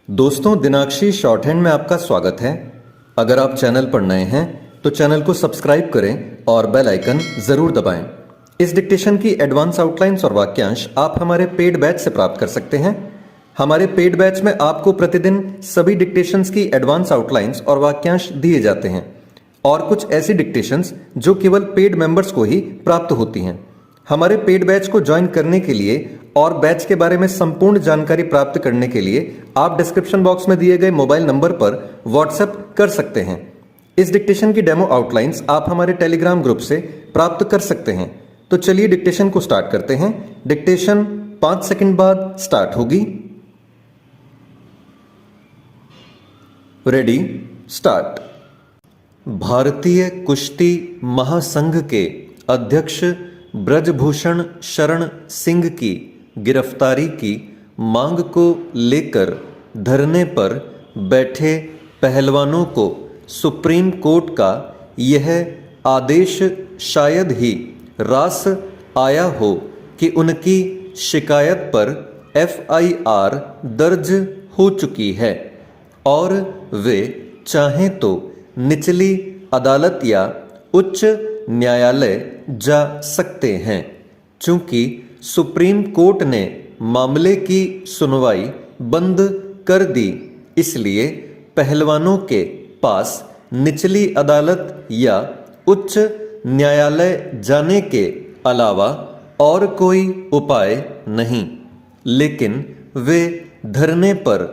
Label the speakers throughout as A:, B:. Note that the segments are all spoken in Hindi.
A: दोस्तों, दिनाक्षी शॉर्ट हैंड में आपका स्वागत है। अगर आप चैनल पर नए हैं तो चैनल को सब्सक्राइब करें और बेल आइकन जरूर दबाएं। इस डिक्टेशन की एडवांस आउटलाइंस और वाक्यांश आप हमारे पेड बैच से प्राप्त कर सकते हैं। हमारे पेड बैच में आपको प्रतिदिन सभी डिक्टेशंस की एडवांस आउटलाइंस और वाक्यांश दिए जाते हैं और कुछ ऐसी डिक्टेशंस जो केवल पेड मेंबर्स को ही प्राप्त होती हैं। हमारे पेड बैच को ज्वाइन करने के लिए और बैच के बारे में संपूर्ण जानकारी प्राप्त करने के लिए आप डिस्क्रिप्शन बॉक्स में दिए गए मोबाइल नंबर पर व्हाट्सएप कर सकते हैं। इस डिक्टेशन की डेमो आउटलाइंस आप हमारे टेलीग्राम ग्रुप से प्राप्त कर सकते हैं। तो चलिए डिक्टेशन को स्टार्ट करते हैं। डिक्टेशन 5 सेकंड बाद स्टार्ट होगी। Ready, start. भारतीय कुश्ती महासंघ के अध्यक्ष ब्रजभूषण शरण सिंह की गिरफ्तारी की मांग को लेकर धरने पर बैठे पहलवानों को सुप्रीम कोर्ट का यह आदेश शायद ही रास आया हो कि उनकी शिकायत पर FIR दर्ज हो चुकी है और वे चाहें तो निचली अदालत या उच्च न्यायालय जा सकते हैं। चूंकि सुप्रीम कोर्ट ने मामले की सुनवाई बंद कर दी, इसलिए पहलवानों के पास निचली अदालत या उच्च न्यायालय जाने के अलावा और कोई उपाय नहीं। लेकिन वे धरने पर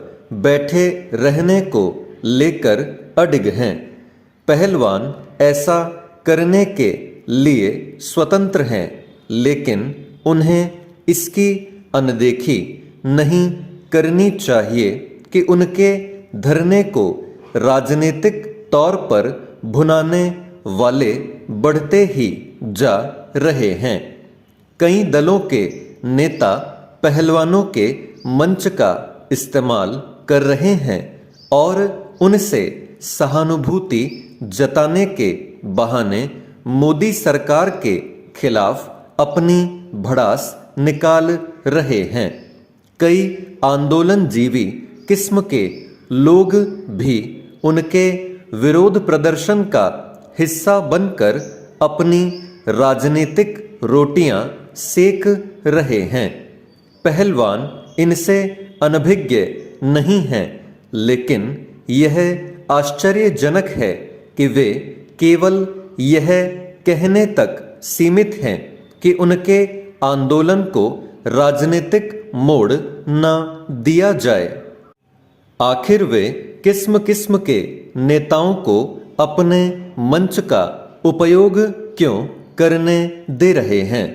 A: बैठे रहने को लेकर अडिग हैं। पहलवान ऐसा करने के लिए स्वतंत्र हैं, लेकिन उन्हें इसकी अनदेखी नहीं करनी चाहिए कि उनके धरने को राजनीतिक तौर पर भुनाने वाले बढ़ते ही जा रहे हैं। कई दलों के नेता पहलवानों के मंच का इस्तेमाल कर रहे हैं और उनसे सहानुभूति जताने के बहाने मोदी सरकार के खिलाफ अपनी भड़ास निकाल रहे हैं। कई आंदोलनजीवी किस्म के लोग भी उनके विरोध प्रदर्शन का हिस्सा बनकर अपनी राजनीतिक रोटियां सेक रहे हैं। पहलवान इनसे अनभिज्ञ नहीं हैं, लेकिन यह आश्चर्यजनक है कि वे केवल यह कहने तक सीमित हैं कि उनके आंदोलन को राजनीतिक मोड़ न दिया जाए। आखिर वे किस्म किस्म के नेताओं को अपने मंच का उपयोग क्यों करने दे रहे हैं?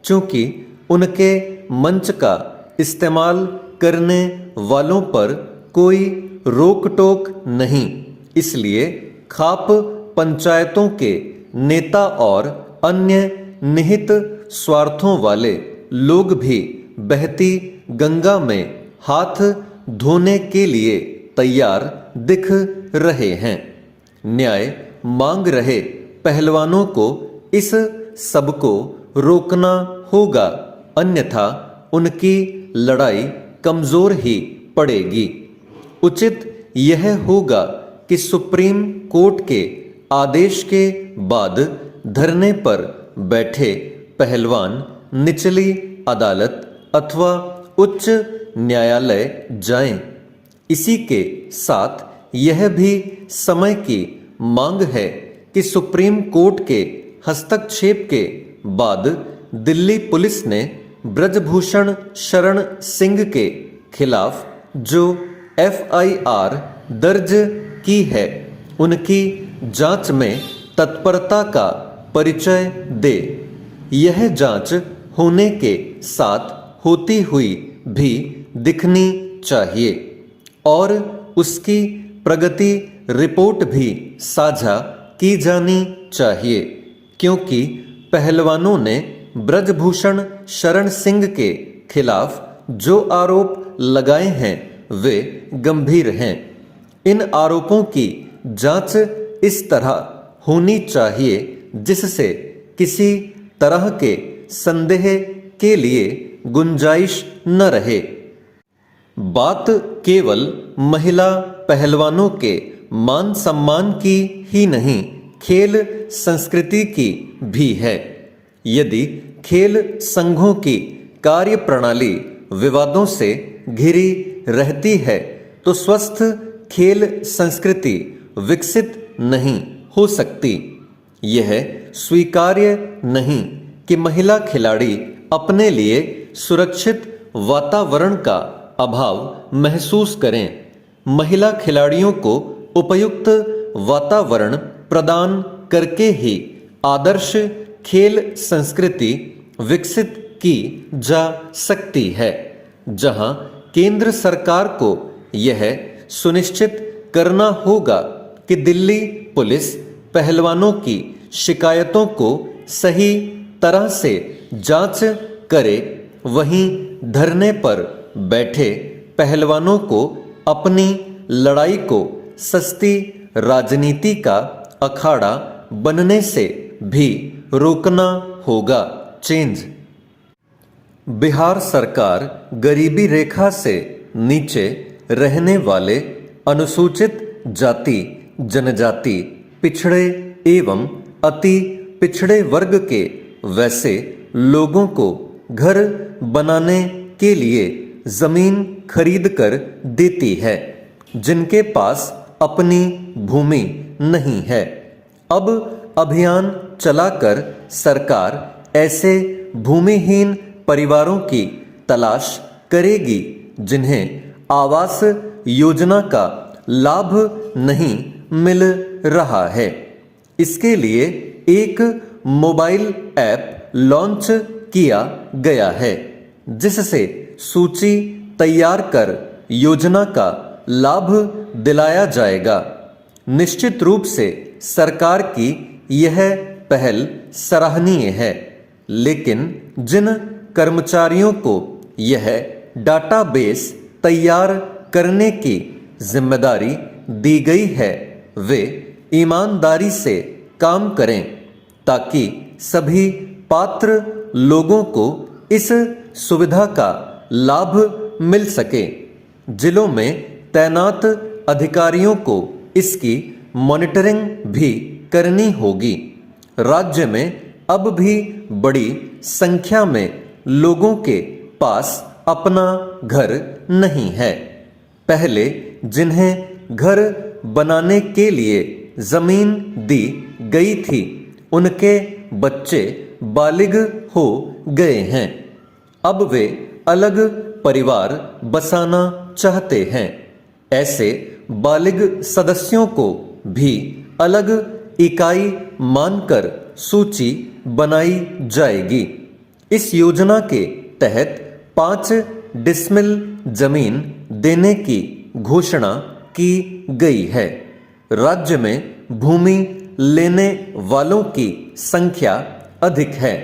A: चूंकि उनके मंच का इस्तेमाल करने वालों पर कोई रोक टोक नहीं, इसलिए खाप पंचायतों के नेता और अन्य निहित स्वार्थों वाले लोग भी बहती गंगा में हाथ धोने के लिए तैयार दिख रहे हैं। न्याय मांग रहे पहलवानों को इस सब को रोकना होगा, अन्यथा उनकी लड़ाई कमजोर ही पड़ेगी। उचित यह होगा कि सुप्रीम कोर्ट के आदेश के बाद धरने पर बैठे पहलवान निचली अदालत अथवा उच्च न्यायालय जाएं। इसी के साथ यह भी समय की मांग है कि सुप्रीम कोर्ट के हस्तक्षेप के बाद दिल्ली पुलिस ने ब्रजभूषण शरण सिंह के खिलाफ जो FIR दर्ज की है, उनकी जांच में तत्परता का परिचय दे। यह जांच होने के साथ होती हुई भी दिखनी चाहिए और उसकी प्रगति रिपोर्ट भी साझा की जानी चाहिए, क्योंकि पहलवानों ने ब्रजभूषण शरण सिंह के खिलाफ जो आरोप लगाए हैं वे गंभीर हैं। इन आरोपों की जांच इस तरह होनी चाहिए जिससे किसी तरह के संदेह के लिए गुंजाइश न रहे। बात केवल महिला पहलवानों के मान सम्मान की ही नहीं, खेल संस्कृति की भी है। यदि खेल संघों की कार्य प्रणाली विवादों से घिरी रहती है तो स्वस्थ खेल संस्कृति विकसित नहीं हो सकती। यह स्वीकार्य नहीं कि महिला खिलाड़ी अपने लिए सुरक्षित वातावरण का अभाव महसूस करें। महिला खिलाड़ियों को उपयुक्त वातावरण प्रदान करके ही आदर्श खेल संस्कृति विकसित की जा सकती है, जहां केंद्र सरकार को यह सुनिश्चित करना होगा कि दिल्ली पुलिस पहलवानों की शिकायतों को सही तरह से जांच करे, वहीं धरने पर बैठे पहलवानों को अपनी लड़ाई को सस्ती राजनीति का अखाड़ा बनने से भी रोकना होगा। चेंज। बिहार सरकार गरीबी रेखा से नीचे रहने वाले अनुसूचित जाति, जनजाति, पिछड़े एवं अति पिछड़े वर्ग के वैसे लोगों को घर बनाने के लिए जमीन खरीद कर देती है जिनके पास अपनी भूमि नहीं है। अब अभियान चलाकर सरकार ऐसे भूमिहीन परिवारों की तलाश करेगी जिन्हें आवास योजना का लाभ नहीं मिल रहा है। इसके लिए एक मोबाइल ऐप लॉन्च किया गया है जिससे सूची तैयार कर योजना का लाभ दिलाया जाएगा। निश्चित रूप से सरकार की यह पहल सराहनीय है, लेकिन जिन कर्मचारियों को यह डाटाबेस तैयार करने की जिम्मेदारी दी गई है वे ईमानदारी से काम करें ताकि सभी पात्र लोगों को इस सुविधा का लाभ मिल सके। जिलों में तैनात अधिकारियों को इसकी मॉनिटरिंग भी करनी होगी। राज्य में अब भी बड़ी संख्या में लोगों के पास अपना घर नहीं है। पहले जिन्हें घर बनाने के लिए जमीन दी गई थी उनके बच्चे बालिग हो गए हैं। अब वे अलग परिवार बसाना चाहते हैं। ऐसे बालिग सदस्यों को भी अलग इकाई मानकर सूची बनाई जाएगी। इस योजना के तहत 5 डिसमिल जमीन देने की घोषणा की गई है। राज्य में भूमि लेने वालों की संख्या अधिक है।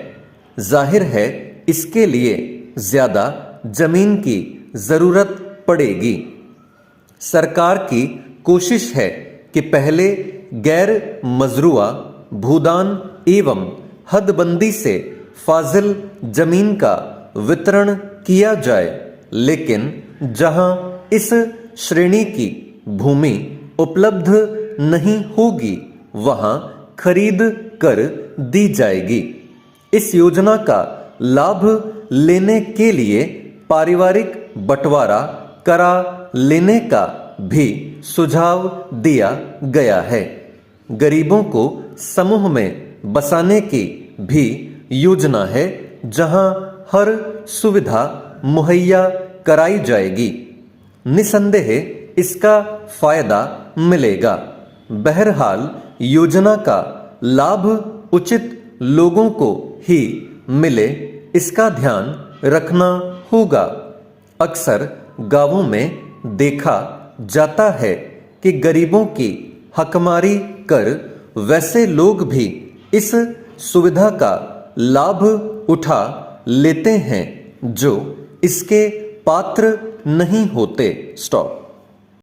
A: जाहिर है इसके लिए ज्यादा जमीन की जरूरत पड़ेगी। सरकार की कोशिश है कि पहले गैर मजरूआ भूदान एवं हदबंदी से फाजिल जमीन का वितरण किया जाए, लेकिन जहां इस श्रेणी की भूमि उपलब्ध नहीं होगी वहां खरीद कर दी जाएगी। इस योजना का लाभ लेने के लिए पारिवारिक बंटवारा करा लेने का भी सुझाव दिया गया है। गरीबों को समूह में बसाने की भी योजना है जहां हर सुविधा मुहैया कराई जाएगी। निसंदेह इसका फायदा मिलेगा। बहरहाल योजना का लाभ उचित लोगों को ही मिले, इसका ध्यान रखना होगा। अक्सर गांवों में देखा जाता है कि गरीबों की हकमारी कर वैसे लोग भी इस सुविधा का लाभ उठा लेते हैं जो इसके पात्र नहीं होते। स्टॉप।